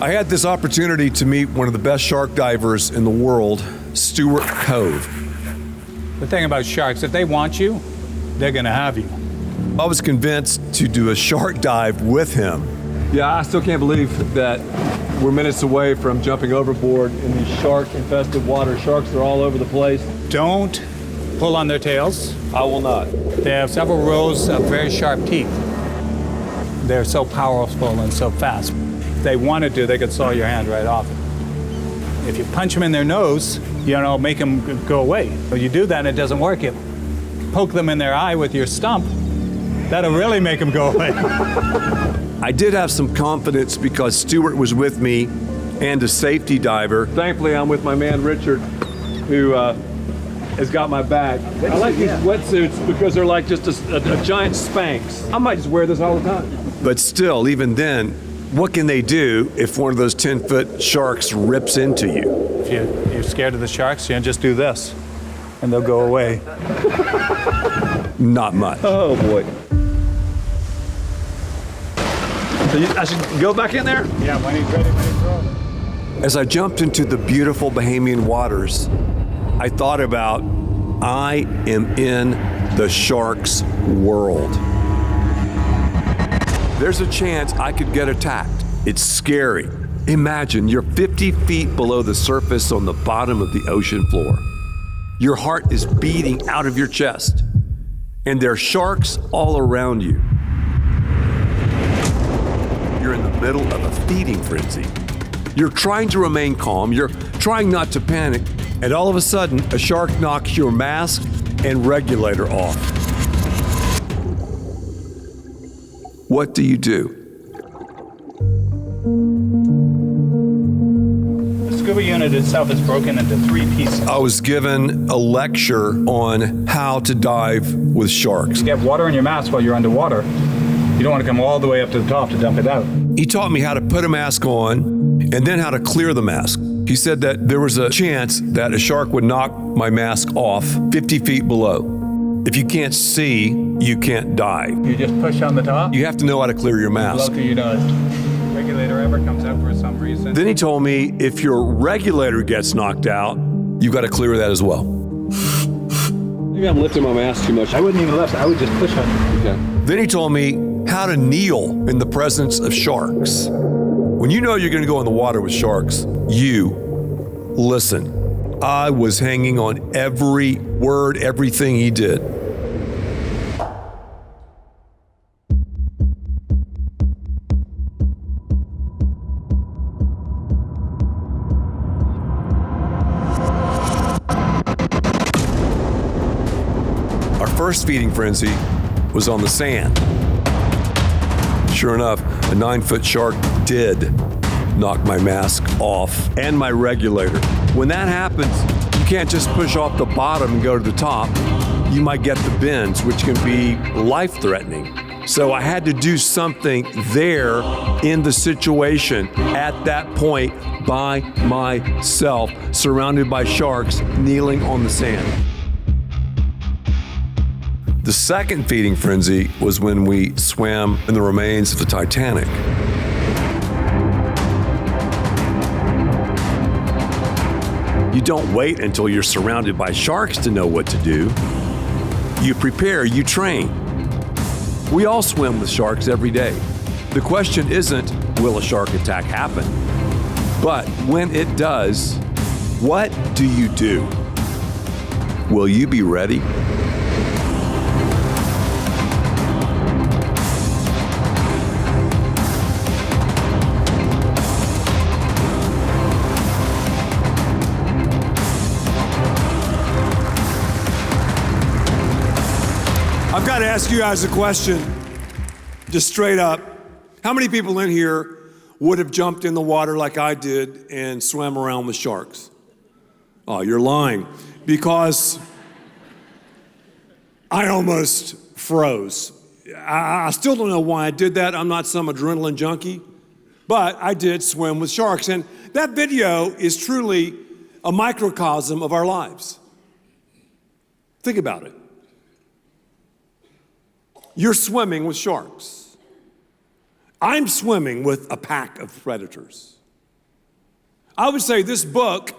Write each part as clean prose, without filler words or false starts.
I had this opportunity to meet one of the best shark divers in the world, Stuart Cove. The thing about sharks, if they want you, they're gonna have you. I was convinced to do a shark dive with him. Yeah, I still can't believe that we're minutes away from jumping overboard in these shark-infested water. Sharks are all over the place. Don't pull on their tails. I will not. They have several rows of very sharp teeth. They're so powerful and so fast. If they wanted to, they could saw your hand right off. If you punch them in their nose, make them go away. If you do that and it doesn't work, you poke them in their eye with your stump, that'll really make them go away. I did have some confidence because Stuart was with me and a safety diver. Thankfully, I'm with my man Richard, who has got my back. I like these wetsuits because they're like just a giant Spanx. I might just wear this all the time. But still, even then, what can they do if one of those 10-foot sharks rips into you? If you're scared of the sharks, you just do this, and they'll go away. Not much. Oh, boy. So I should go back in there? Yeah, when he's ready, when he's rolling. As I jumped into the beautiful Bahamian waters, I thought about, I am in the shark's world. There's a chance I could get attacked. It's scary. Imagine you're 50 feet below the surface on the bottom of the ocean floor. Your heart is beating out of your chest, and there are sharks all around you. You're in the middle of a feeding frenzy. You're trying to remain calm, you're trying not to panic, and all of a sudden, a shark knocks your mask and regulator off. What do you do? The scuba unit itself is broken into 3 pieces. I was given a lecture on how to dive with sharks. You have water in your mask while you're underwater. You don't want to come all the way up to the top to dump it out. He taught me how to put a mask on and then how to clear the mask. He said that there was a chance that a shark would knock my mask off 50 feet below. If you can't see, you can't dive. You just push on the top? You have to know how to clear your mask. Lucky you know it. Regulator ever comes out for some reason. Then he told me if your regulator gets knocked out, you got to clear that as well. Maybe I'm lifting my mask too much. I wouldn't even lift. I would just push on it. Okay. Then he told me how to kneel in the presence of sharks. When you know you're going to go in the water with sharks, you listen. I was hanging on every word, everything he did. Our first feeding frenzy was on the sand. Sure enough, a 9-foot shark did knock my mask off and my regulator. When that happens, you can't just push off the bottom and go to the top. You might get the bends, which can be life-threatening. So I had to do something there in the situation at that point by myself, surrounded by sharks, kneeling on the sand. The second feeding frenzy was when we swam in the remains of the Titanic. You don't wait until you're surrounded by sharks to know what to do. You prepare, you train. We all swim with sharks every day. The question isn't, will a shark attack happen? But when it does, what do you do? Will you be ready? I've got to ask you guys a question, just straight up. How many people in here would have jumped in the water like I did and swam around with sharks? Oh, you're lying, because I almost froze. I still don't know why I did that. I'm not some adrenaline junkie, but I did swim with sharks. And that video is truly a microcosm of our lives. Think about it. You're swimming with sharks. I'm swimming with a pack of predators. I would say this book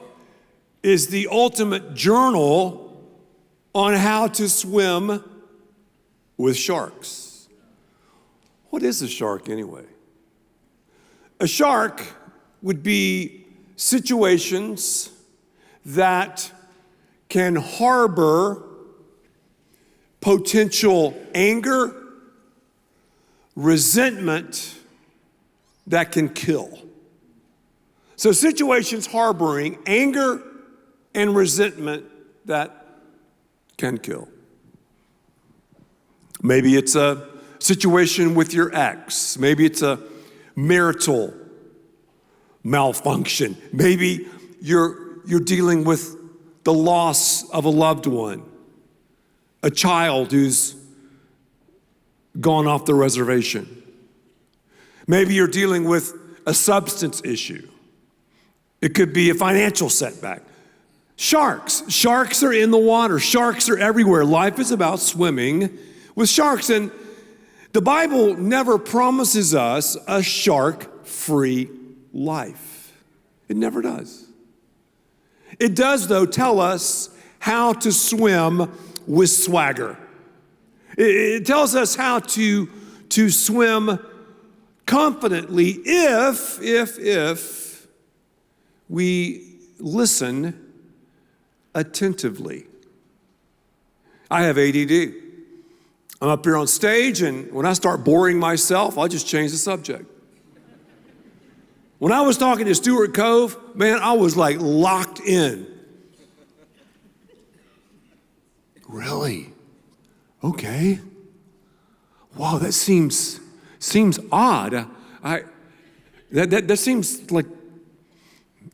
is the ultimate journal on how to swim with sharks. What is a shark anyway? A shark would be situations that can harbor potential anger, resentment that can kill. So situations harboring anger and resentment that can kill. Maybe it's a situation with your ex. Maybe it's a marital malfunction. Maybe you're dealing with the loss of a loved one, a child who's gone off the reservation. Maybe you're dealing with a substance issue. It could be a financial setback. Sharks are in the water. Sharks are everywhere. Life is about swimming with sharks. And the Bible never promises us a shark-free life. It never does. It does, though, tell us how to swim with swagger. It tells us how to swim confidently if we listen attentively. I have ADD. I'm up here on stage, and when I start boring myself, I'll just change the subject. When I was talking to Stuart Cove, man, I was like locked in. Really? Okay. Wow, that seems odd. That seems like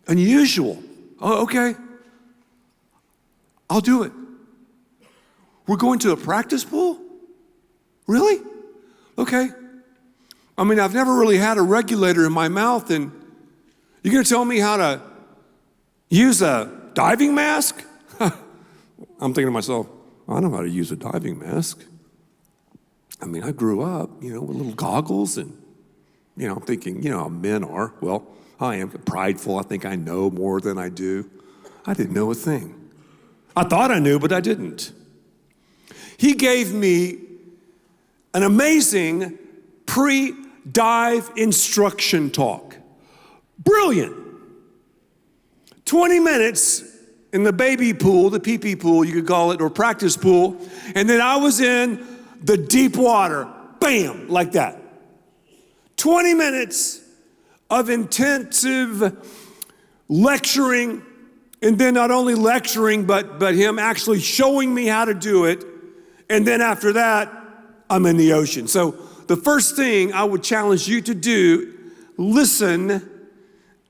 unusual. Oh, okay. I'll do it. We're going to a practice pool? Really? Okay. I mean, I've never really had a regulator in my mouth, and you're going to tell me how to use a diving mask? I'm thinking to myself, I know how to use a diving mask. I mean, I grew up, with little goggles, and, I'm thinking, how men are. Well, I am prideful. I think I know more than I do. I didn't know a thing. I thought I knew, but I didn't. He gave me an amazing pre-dive instruction talk. Brilliant. 20 minutes in the baby pool, the pee-pee pool, you could call it, or practice pool, and then I was in the deep water, bam, like that. 20 minutes of intensive lecturing, and then not only lecturing, but him actually showing me how to do it, and then after that, I'm in the ocean. So the first thing I would challenge you to do, listen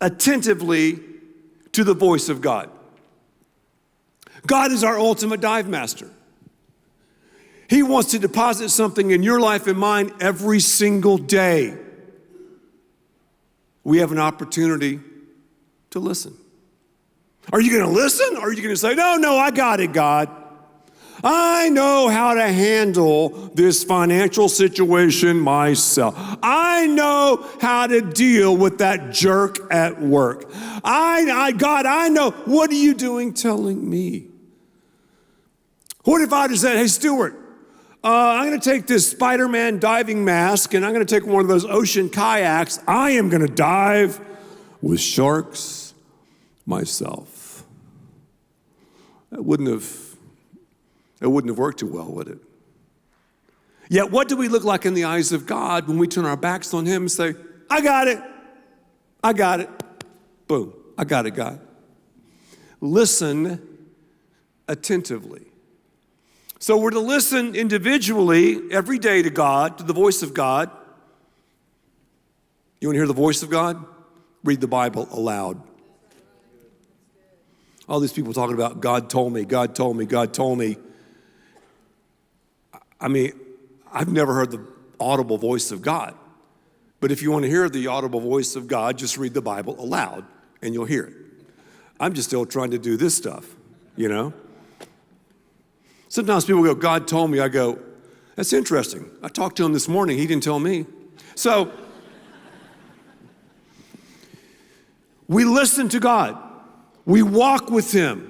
attentively to the voice of God. God is our ultimate dive master. He wants to deposit something in your life and mine every single day. We have an opportunity to listen. Are you going to listen? Or are you going to say, no, I got it, God. I know how to handle this financial situation myself. I know how to deal with that jerk at work. God, I know. What are you doing telling me? What if I just said, hey, Stuart, I'm going to take this Spider-Man diving mask and I'm going to take one of those ocean kayaks. I am going to dive with sharks myself. That wouldn't have worked too well, would it? Yet what do we look like in the eyes of God when we turn our backs on him and say, I got it. Boom, I got it, God. Listen attentively. So we're to listen individually every day to God, to the voice of God. You want to hear the voice of God? Read the Bible aloud. All these people talking about God told me, God told me, God told me. I mean, I've never heard the audible voice of God. But if you want to hear the audible voice of God, just read the Bible aloud and you'll hear it. I'm just still trying to do this stuff, Sometimes people go, God told me. I go, that's interesting. I talked to him this morning. He didn't tell me. So We listen to God. We walk with him.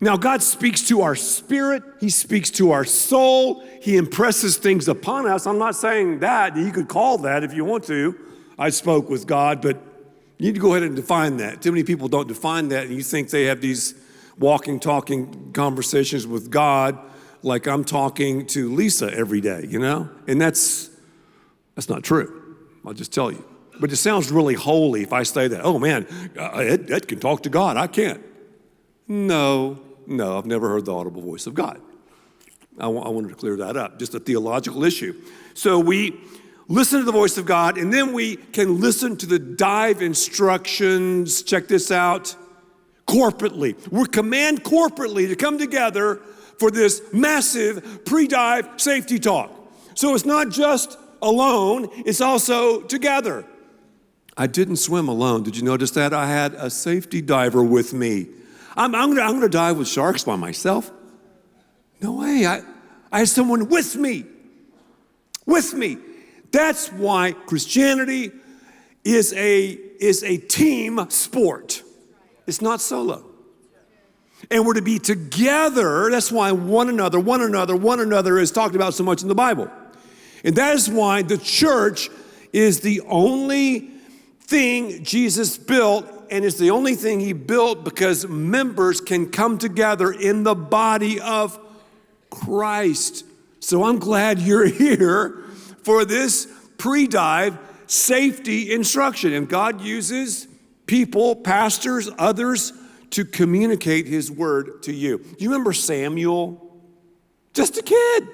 Now, God speaks to our spirit. He speaks to our soul. He impresses things upon us. I'm not saying that. You could call that if you want to. I spoke with God, but you need to go ahead and define that. Too many people don't define that, and you think they have these walking, talking conversations with God like I'm talking to Lisa every day, you know? And that's not true. I'll just tell you. But it sounds really holy if I say that. Oh, man, Ed can talk to God. I can't. No, I've never heard the audible voice of God. I wanted to clear that up, just a theological issue. So we listen to the voice of God, and then we can listen to the dive instructions. Check this out. Corporately. We're commanded corporately to come together for this massive pre-dive safety talk. So it's not just alone, it's also together. I didn't swim alone. Did you notice that? I had a safety diver with me. I'm going to dive with sharks by myself. No way. I had someone with me. With me. That's why Christianity is a team sport. It's not solo. And we're to be together. That's why one another is talked about so much in the Bible. And that is why the church is the only thing Jesus built, and it's the only thing he built because members can come together in the body of Christ. So I'm glad you're here for this pre-dive safety instruction. And God uses people, pastors, others, to communicate his word to you. Do you remember Samuel? Just a kid.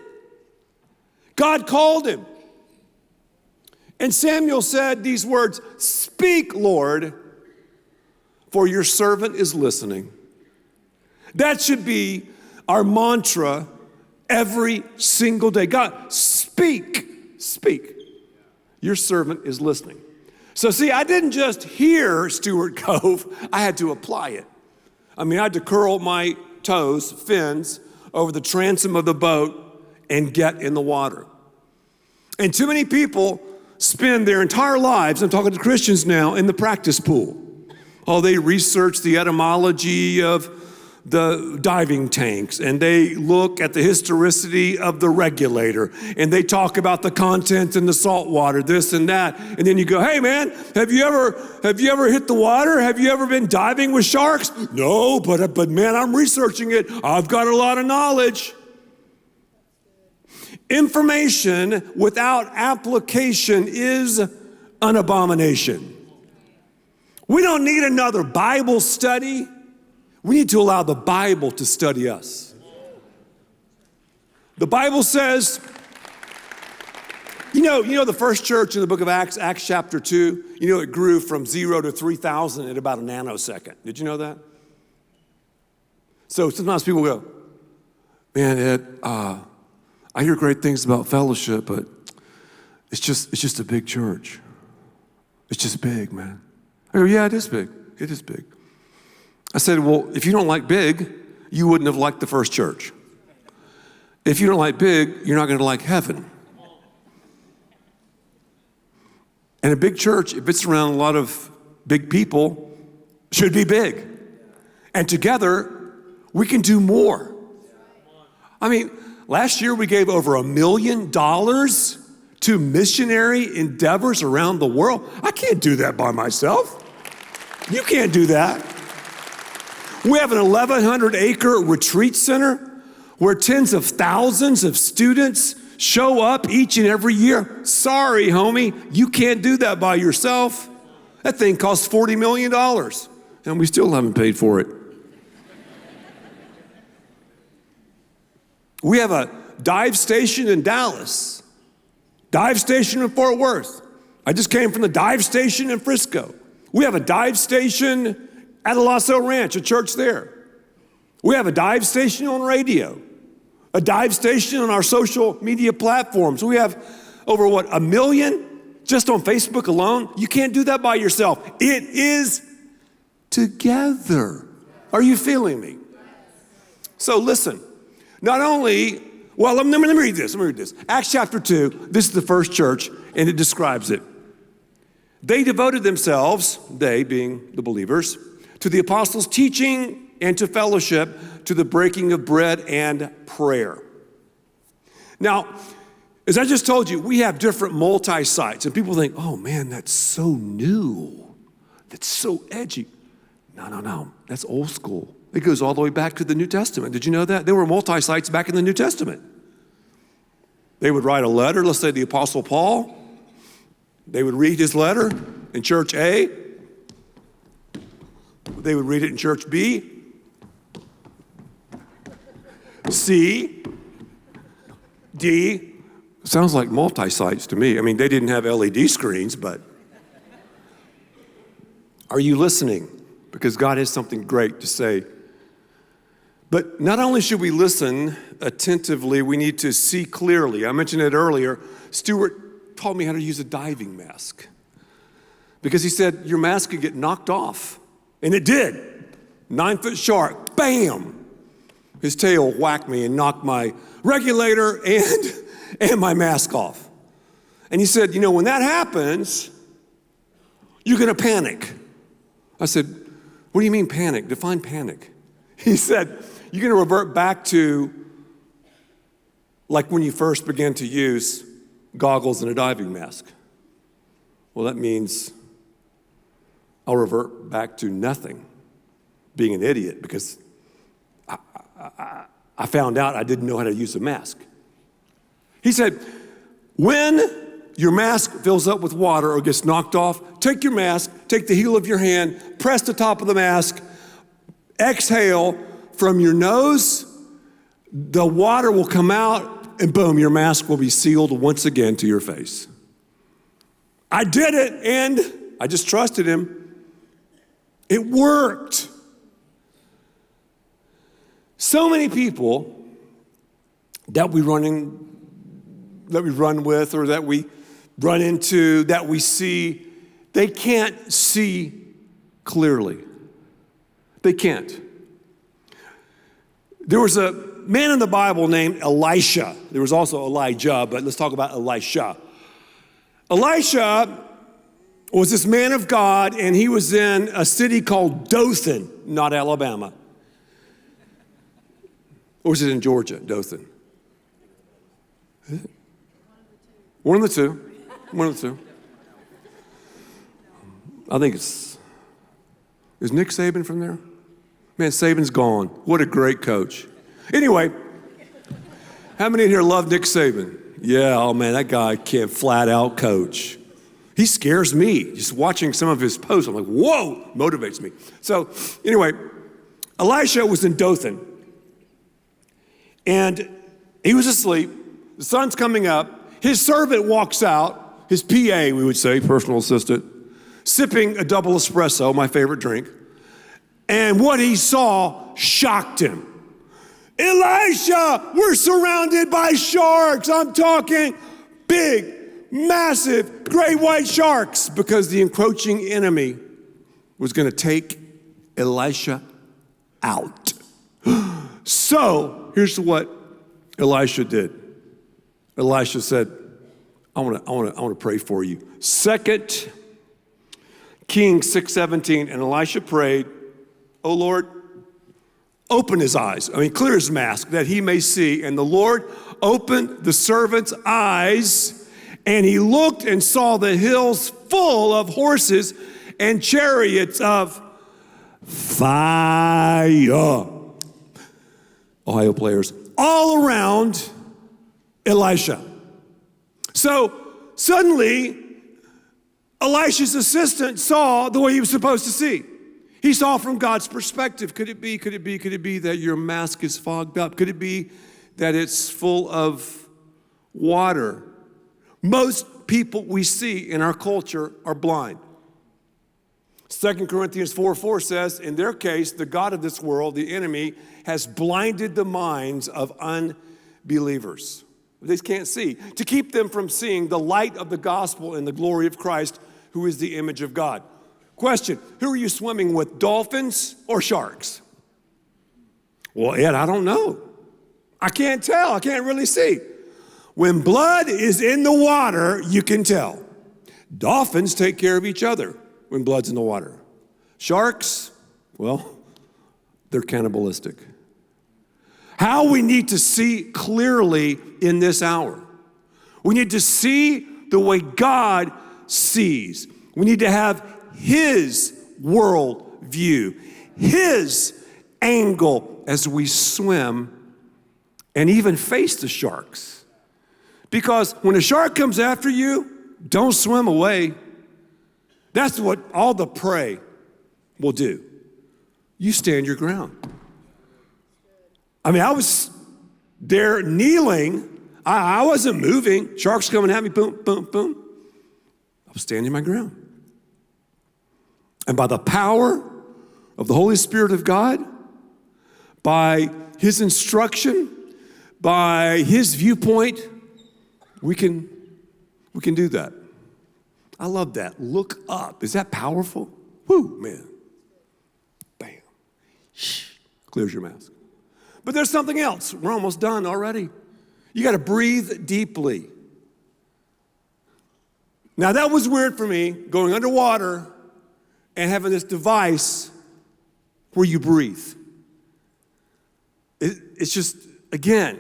God called him. And Samuel said these words, "Speak, Lord, for your servant is listening." That should be our mantra every single day. God, speak. Your servant is listening. So see, I didn't just hear Stewart Cove, I had to apply it. I had to curl my toes, fins, over the transom of the boat and get in the water. And too many people spend their entire lives, I'm talking to Christians now, in the practice pool. Oh, they research the etymology of the diving tanks, and they look at the historicity of the regulator, and they talk about the content in the salt water, this and that. And then you go, "Hey man, have you ever hit the water? Have you ever been diving with sharks?" "No, but man, I'm researching it. I've got a lot of knowledge." Information without application is an abomination. We don't need another Bible study. We need to allow the Bible to study us. The Bible says, you know the first church in the book of Acts chapter 2, it grew from 0 to 3,000 in about a nanosecond. Did you know that? So sometimes people go, "Man, Ed, I hear great things about fellowship, but it's just a big church. It's just big, man." I go, "Yeah, it is big. It is big." I said, "Well, if you don't like big, you wouldn't have liked the first church. If you don't like big, you're not going to like heaven." And a big church, if it's around a lot of big people, should be big. And together, we can do more. Last year we gave over $1 million to missionary endeavors around the world. I can't do that by myself. You can't do that. We have an 1,100-acre retreat center where tens of thousands of students show up each and every year. Sorry, homie, you can't do that by yourself. That thing costs $40 million, and we still haven't paid for it. We have a dive station in Dallas, dive station in Fort Worth. I just came from the dive station in Frisco. We have a dive station at Alasso Ranch, a church there. We have a dive station on radio, a dive station on our social media platforms. We have over 1 million just on Facebook alone. You can't do that by yourself. It is together. Are you feeling me? So listen, not only, let me read this. Acts chapter 2, this is the first church, and it describes it. They devoted themselves, they being the believers, to the apostles' teaching and to fellowship, to the breaking of bread and prayer. Now, as I just told you, we have different multi-sites, and people think, oh man, that's so new. That's so edgy. No. That's old school. It goes all the way back to the New Testament. Did you know that? There were multi-sites back in the New Testament. They would write a letter, let's say the Apostle Paul. They would read his letter in church A. They would read it in church B, C, D. Sounds like multi-sites to me. I mean, they didn't have LED screens, but are you listening? Because God has something great to say. But not only should we listen attentively, we need to see clearly. I mentioned it earlier. Stuart taught me how to use a diving mask because he said your mask could get knocked off. And it did. 9-foot shark, bam! His tail whacked me and knocked my regulator and my mask off. And he said, when that happens, you're gonna panic. I said, what do you mean panic? Define panic. He said, you're gonna revert back to like when you first began to use goggles and a diving mask. Well, that means I'll revert back to nothing, being an idiot, because I found out I didn't know how to use a mask. He said, when your mask fills up with water or gets knocked off, take your mask, take the heel of your hand, press the top of the mask, exhale from your nose, the water will come out, and boom, your mask will be sealed once again to your face. I did it, and I just trusted him. It worked. So many people that we run with, or that we run into, that we see, they can't see clearly. They can't. There was a man in the Bible named Elisha. There was also Elijah, but let's talk about Elisha. Elisha was this man of God, and he was in a city called Dothan, not Alabama. Or was it in Georgia, Dothan? One of the two. I think is Nick Saban from there? Man, Saban's gone. What a great coach. Anyway, how many in here love Nick Saban? Yeah, oh man, that guy can't flat out coach. He scares me. Just watching some of his posts, I'm like, whoa, motivates me. So anyway, Elisha was in Dothan. And he was asleep. The sun's coming up. His servant walks out, his PA, we would say, personal assistant, sipping a double espresso, my favorite drink. And what he saw shocked him. Elisha, we're surrounded by sharks. I'm talking big, massive, great white sharks, because the encroaching enemy was going to take Elisha out. So here's what Elisha did. Elisha said, I want to pray for you. 2 Kings 6:17, and Elisha prayed, "Oh Lord, open his eyes." Clear his mask that he may see. And the Lord opened the servant's eyes, and he looked and saw the hills full of horses and chariots of fire. Ohio players, all around Elisha. So suddenly, Elisha's assistant saw the way he was supposed to see. He saw from God's perspective. Could it be that your mask is fogged up? Could it be that it's full of water? Most people we see in our culture are blind. 2 Corinthians 4:4 says, in their case, the God of this world, the enemy, has blinded the minds of unbelievers. They can't see, to keep them from seeing the light of the gospel and the glory of Christ, who is the image of God. Question, who are you swimming with, dolphins or sharks? Well, Ed, I don't know. I can't tell. I can't really see. When blood is in the water, you can tell. Dolphins take care of each other when blood's in the water. Sharks, well, they're cannibalistic. How we need to see clearly in this hour. We need to see the way God sees. We need to have His world view, His angle as we swim and even face the sharks. Because when a shark comes after you, don't swim away. That's what all the prey will do. You stand your ground. I mean, I was there kneeling. I wasn't moving. Sharks coming at me, boom, boom, boom. I was standing my ground. And by the power of the Holy Spirit of God, by His instruction, by His viewpoint, we can do that. I love that. Look up. Is that powerful? Woo, man. Bam. Shh. Clears your mask. But there's something else. We're almost done already. You got to breathe deeply. Now, that was weird for me, going underwater and having this device where you breathe. It's just, again,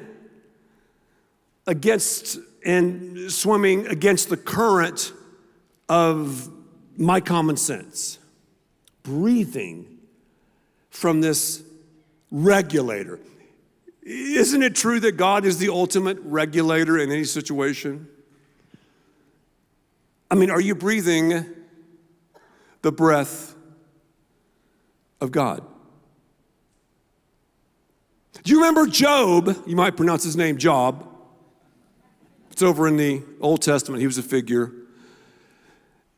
against and swimming against the current of my common sense. Breathing from this regulator. Isn't it true that God is the ultimate regulator in any situation? I mean, are you breathing the breath of God? Do you remember Job? You might pronounce his name Job. It's over in the Old Testament. He was a figure.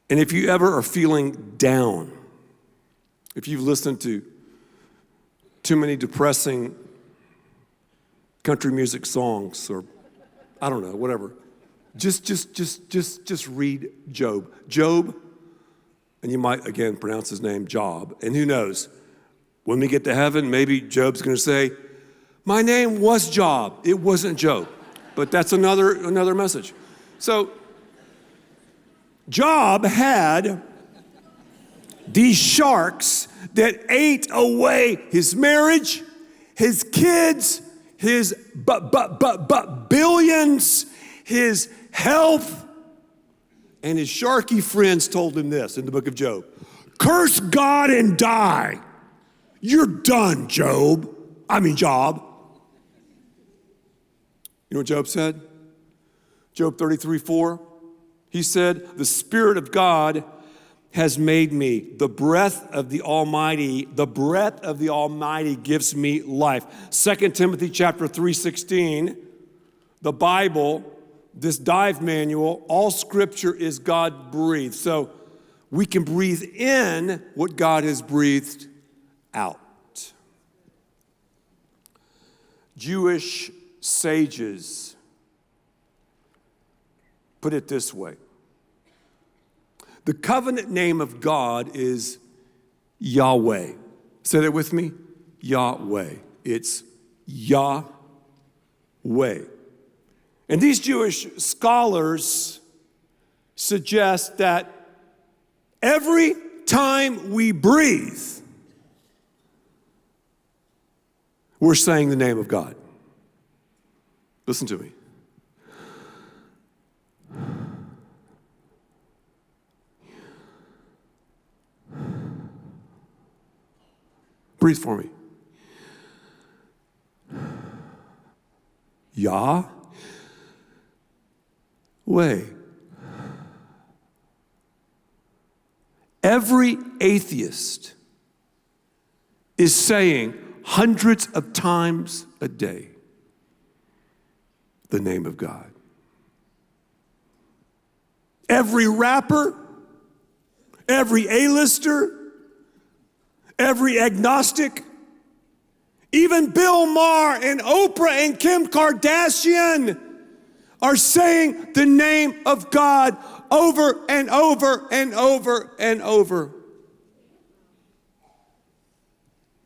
And if you ever are feeling down, if you've listened to too many depressing country music songs, or I don't know, whatever, just read Job. Job, and you might again pronounce his name Job. And who knows, when we get to heaven, maybe Job's going to say, "My name was Job. It wasn't Job." But that's another message. So Job had these sharks that ate away his marriage, his kids, his billions, his health. And his sharky friends told him this in the book of Job: "Curse God and die. You're done, Job." Job. You know what Job said? Job 33:4. He said, "The Spirit of God has made me. The breath of the Almighty gives me life." 2 Timothy chapter 3:16, the Bible, this dive manual, all scripture is God-breathed. So we can breathe in what God has breathed out. Jewish sages put it this way. The covenant name of God is Yahweh. Say that with me. Yahweh. It's Yahweh. And these Jewish scholars suggest that every time we breathe, we're saying the name of God. Listen to me. Breathe for me. Yahweh. Every atheist is saying hundreds of times a day the name of God. Every rapper, every A-lister, every agnostic, even Bill Maher and Oprah and Kim Kardashian are saying the name of God over and over and over and over.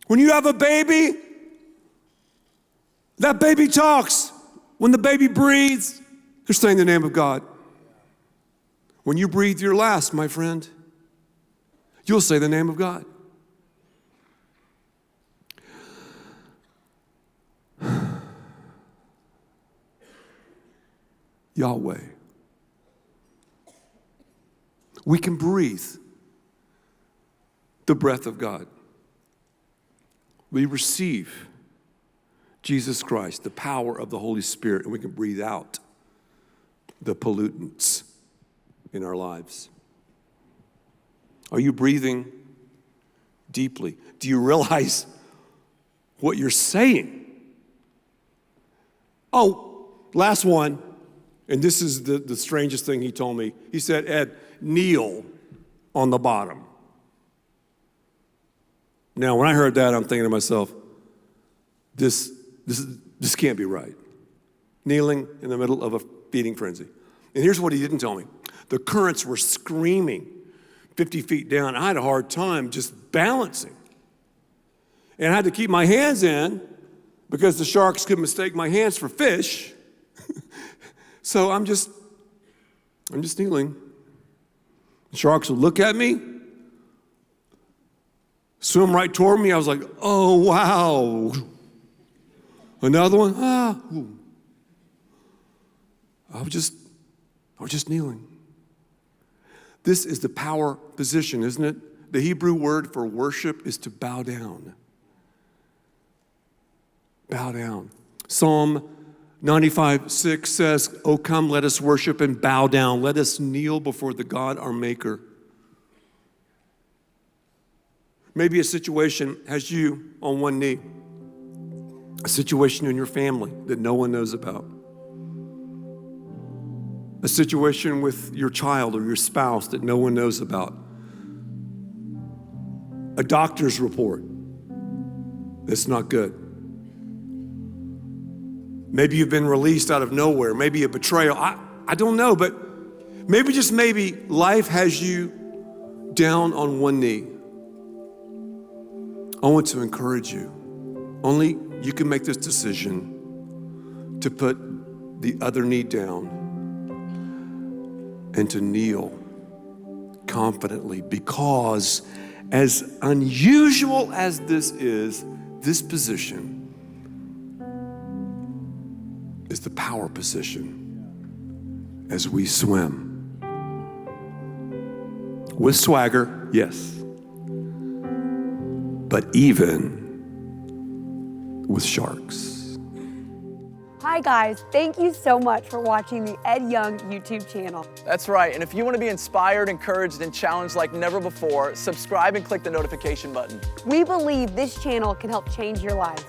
When you have a baby, that baby talks. When the baby breathes, they're saying the name of God. When you breathe your last, my friend, you'll say the name of God. Yahweh. We can breathe the breath of God. We receive Jesus Christ, the power of the Holy Spirit, and we can breathe out the pollutants in our lives. Are you breathing deeply? Do you realize what you're saying? Oh, last one, and this is the strangest thing he told me. He said, Ed, kneel on the bottom. Now, when I heard that, I'm thinking to myself, this can't be right. Kneeling in the middle of a feeding frenzy. And here's what he didn't tell me. The currents were screaming 50 feet down. I had a hard time just balancing. And I had to keep my hands in because the sharks could mistake my hands for fish. So I'm just kneeling. The sharks would look at me, swim right toward me. I was like, oh, wow. Another one, Ooh. I was just kneeling. This is the power position, isn't it? The Hebrew word for worship is to bow down. Bow down. Psalm 95:6 says, "Oh, come, let us worship and bow down. Let us kneel before the God, our Maker." Maybe a situation has you on one knee. A situation in your family that no one knows about. A situation with your child or your spouse that no one knows about. A doctor's report that's not good. Maybe you've been released out of nowhere. Maybe a betrayal. I don't know, but maybe, just maybe, life has you down on one knee. I want to encourage you. Only you can make this decision to put the other knee down and to kneel confidently, because as unusual as this is, this position is the power position as we swim. With swagger, yes, but even with sharks. Hi guys, thank you so much for watching the Ed Young YouTube channel. That's right, and if you want to be inspired, encouraged, and challenged like never before, subscribe and click the notification button. We believe this channel can help change your life.